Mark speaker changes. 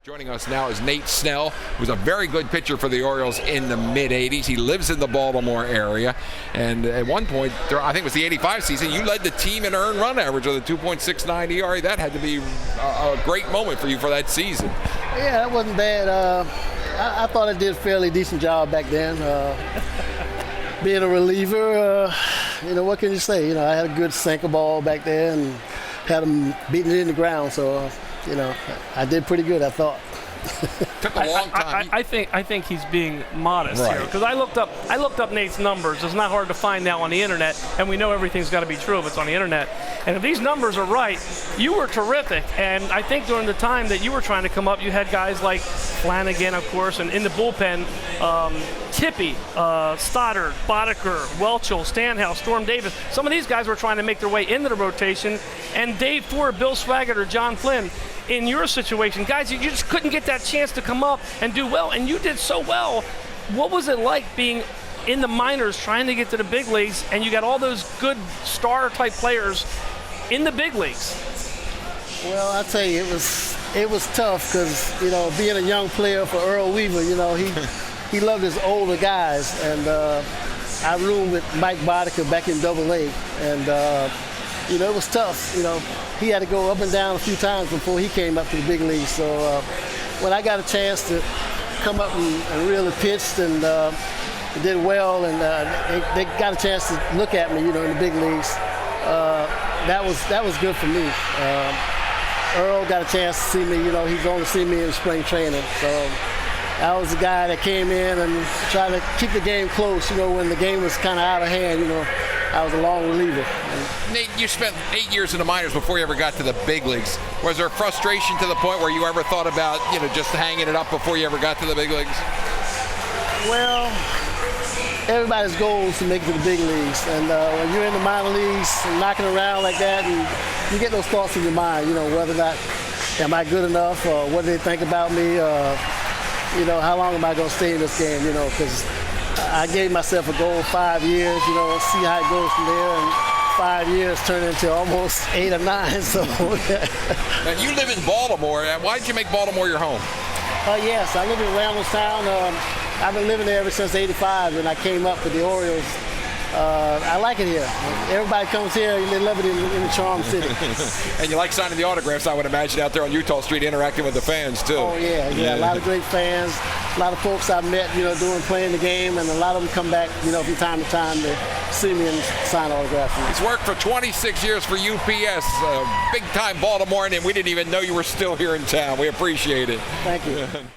Speaker 1: Joining us now is Nate Snell, who's a very good pitcher for the Orioles in the mid-'80s. He lives in the Baltimore area, and at one point, I think it was the '85 season, you led the team in earned run average with a 2.69 ERA. That had to be a great moment for you for that season.
Speaker 2: Yeah, that wasn't bad. I thought I did a fairly decent job back then. Being a reliever, what can you say? I had a good sinker ball back there and had them beating it in the ground, so I did pretty good, I thought.
Speaker 1: Took a long time.
Speaker 3: I think he's being modest
Speaker 1: right
Speaker 3: here, because I looked up Nate's numbers. It's not hard to find now on the internet, and we know everything's got to be true if it's on the internet. And if these numbers are right, you were terrific. And I think during the time that you were trying to come up, you had guys like Flanagan, of course, and in the bullpen, Tippy, Stoddard, Boddicker, Welchel, Stanhouse, Storm Davis. Some of these guys were trying to make their way into the rotation, and Dave Ford, Bill Swaggart, or John Flynn. In your situation, guys, you just couldn't get that chance to come up and do well, and you did so well. What was it like being in the minors trying to get to the big leagues, and you got all those good star-type players in the big leagues?
Speaker 2: Well, I tell you, it was tough because, being a young player for Earl Weaver, he loved his older guys, and I roomed with Mike Boddicker back in Double-A, and it was tough. He had to go up and down a few times before he came up to the big leagues. So when I got a chance to come up and really pitched and did well, and they got a chance to look at me, in the big leagues, that was good for me. Earl got a chance to see me. He's going to see me in spring training. So I was the guy that came in and tried to keep the game close. When the game was kind of out of hand, I was a long reliever.
Speaker 1: Nate, you spent 8 years in the minors before you ever got to the big leagues. Was there frustration to the point where you ever thought about, just hanging it up before you ever got to the big leagues?
Speaker 2: Well, everybody's goal is to make it to the big leagues. And when you're in the minor leagues and knocking around like that, and you get those thoughts in your mind, whether or not am I good enough, or what do they think about me, how long am I going to stay in this game, because I gave myself a goal 5 years, see how it goes from there, and 5 years turned into almost 8 or 9. So.
Speaker 1: Now you live in Baltimore. Why did you make Baltimore your home?
Speaker 2: Yes, I live in Randallstown. I've been living there ever since '85 when I came up with the Orioles. I like it here. Everybody comes here and they love it in the Charm City.
Speaker 1: And you like signing the autographs, I would imagine, out there on Utah Street, interacting with the fans too.
Speaker 2: Oh yeah. A lot of great fans. A lot of folks I've met, playing the game, and a lot of them come back, from time to time to see me and sign autographs.
Speaker 1: He's worked for 26 years for UPS, big-time Baltimore, and we didn't even know you were still here in town. We appreciate it.
Speaker 2: Thank you.